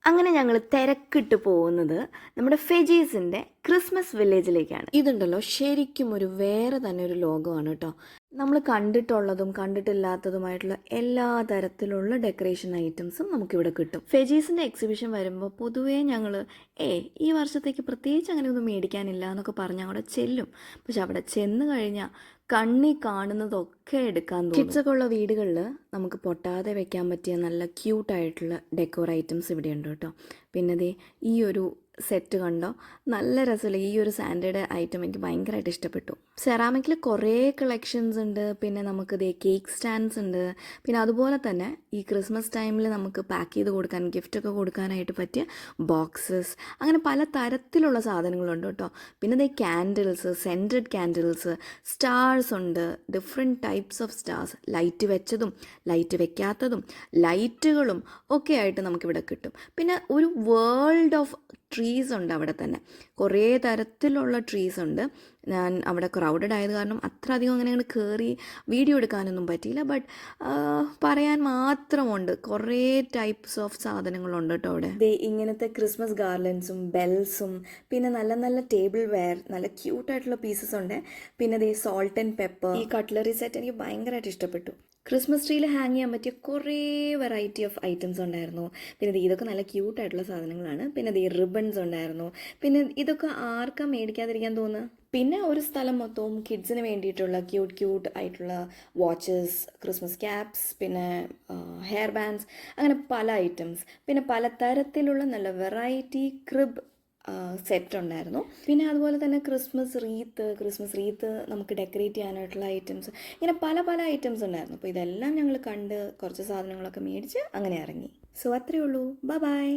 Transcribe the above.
അങ്ങനെ ഞങ്ങൾ തിരക്കിട്ട് പോകുന്നത് നമ്മുടെ ഫെജീസിൻ്റെ ക്രിസ്മസ് വില്ലേജിലേക്കാണ്. ഇതുണ്ടല്ലോ ശരിക്കും ഒരു വേറെ തന്നെ ഒരു ലോകമാണ് കേട്ടോ. നമ്മൾ കണ്ടിട്ടുള്ളതും കണ്ടിട്ടില്ലാത്തതുമായിട്ടുള്ള എല്ലാ തരത്തിലുള്ള ഡെക്കറേഷൻ ഐറ്റംസും നമുക്കിവിടെ കിട്ടും. ഫെജീസിൻ്റെ എക്സിബിഷൻ വരുമ്പോൾ പൊതുവേ ഞങ്ങൾ ഈ വർഷത്തേക്ക് പ്രത്യേകിച്ച് അങ്ങനെ ഒന്നും മേടിക്കാനില്ല എന്നൊക്കെ പറഞ്ഞ് അവിടെ ചെല്ലും. പക്ഷെ അവിടെ ചെന്ന് കഴിഞ്ഞാൽ കണ്ണി കാണുന്നതൊക്കെ എടുക്കാൻ തോന്നും. കിഡ്സൊക്കെ ഉള്ള വീടുകളിൽ നമുക്ക് പൊട്ടാതെ വെക്കാൻ പറ്റിയ നല്ല ക്യൂട്ടായിട്ടുള്ള ഡെക്കോർ ഐറ്റംസ് ഇവിടെ ഉണ്ട് കേട്ടോ. പിന്നെ ദേ ഈ ഒരു സെറ്റ് കണ്ടോ, നല്ല രസമില്ല. ഈ ഒരു സാൻഡയുടെ ഐറ്റം എനിക്ക് ഭയങ്കരമായിട്ട് ഇഷ്ടപ്പെട്ടു. സെറാമിക്കിൽ കുറേ കളക്ഷൻസ് ഉണ്ട്. പിന്നെ നമുക്ക് ദേ കേക്ക് സ്റ്റാൻഡ്സ് ഉണ്ട്. പിന്നെ അതുപോലെ തന്നെ ഈ ക്രിസ്മസ് ടൈമിൽ നമുക്ക് പാക്ക് ചെയ്ത് കൊടുക്കാൻ, ഗിഫ്റ്റൊക്കെ കൊടുക്കാനായിട്ട് പറ്റിയ ബോക്സസ്, അങ്ങനെ പല തരത്തിലുള്ള സാധനങ്ങളുണ്ട് കേട്ടോ. പിന്നെ ദേ ക്യാൻഡിൽസ്, സെൻറ്റഡ് ക്യാൻഡിൽസ്, സ്റ്റാർസ് ഉണ്ട്, different types of stars, light വെച്ചതും ലൈറ്റ് വെക്കാത്തതും ലൈറ്റുകളും ഒക്കെ ആയിട്ട് നമുക്കിവിടെ കിട്ടും. പിന്നെ ഒരു വേൾഡ് ഓഫ് ട്രീസ് ഉണ്ട് അവിടെ തന്നെ. കുറേ തരത്തിലുള്ള ട്രീസ് ഉണ്ട്. ഞാൻ അവിടെ ക്രൗഡഡ് ആയത് കാരണം അത്ര അധികം അങ്ങനെ അങ്ങോട്ട് കയറി വീഡിയോ എടുക്കാനൊന്നും പറ്റിയില്ല. ബട്ട് പറയാൻ മാത്രമുണ്ട്, കുറേ ടൈപ്സ് ഓഫ് സാധനങ്ങളുണ്ട് കേട്ടോ അവിടെ. ഇങ്ങനത്തെ ക്രിസ്മസ് ഗാർലൻഡ്സും ബെൽസും പിന്നെ നല്ല നല്ല ടേബിൾ വെയർ, നല്ല ക്യൂട്ടായിട്ടുള്ള പീസസ് ഉണ്ട്. പിന്നെ സോൾട്ട് ആൻഡ് പെപ്പർ, ഈ കട്ട്ലറി സെറ്റ് എനിക്ക് ഭയങ്കരമായിട്ട് ഇഷ്ടപ്പെട്ടു. ക്രിസ്മസ് ട്രീയിൽ ഹാങ് ചെയ്യാൻ പറ്റിയ കുറേ വെറൈറ്റി ഓഫ് ഐറ്റംസ് ഉണ്ടായിരുന്നു. പിന്നെ ഇതൊക്കെ നല്ല ക്യൂട്ടായിട്ടുള്ള സാധനങ്ങളാണ്. പിന്നെ റിബൺസ് ഉണ്ടായിരുന്നു. പിന്നെ ഇതൊക്കെ ആർക്കാ മേടിക്കാതിരിക്കാൻ തോന്നുക. പിന്നെ ഒരു സ്ഥലം മൊത്തവും കിഡ്സിന് വേണ്ടിയിട്ടുള്ള ക്യൂട്ട് ആയിട്ടുള്ള വാച്ചസ്, ക്രിസ്മസ് ക്യാപ്സ്, പിന്നെ ഹെയർ ബാൻഡ്സ്, അങ്ങനെ പല ഐറ്റംസ്. പിന്നെ പല തരത്തിലുള്ള നല്ല വെറൈറ്റി ക്രിബ് സെറ്റ് ഉണ്ടായിരുന്നു. പിന്നെ അതുപോലെ തന്നെ ക്രിസ്മസ് റീത്ത് നമുക്ക് ഡെക്കറേറ്റ് ചെയ്യാനായിട്ടുള്ള ഐറ്റംസ്, ഇങ്ങനെ പല ഐറ്റംസ് ഉണ്ടായിരുന്നു. അപ്പോൾ ഇതെല്ലാം ഞങ്ങൾ കണ്ട് കുറച്ച് സാധനങ്ങളൊക്കെ മേടിച്ച് അങ്ങനെ ഇറങ്ങി. സോ അത്രയേ ഉള്ളൂ. ബൈ.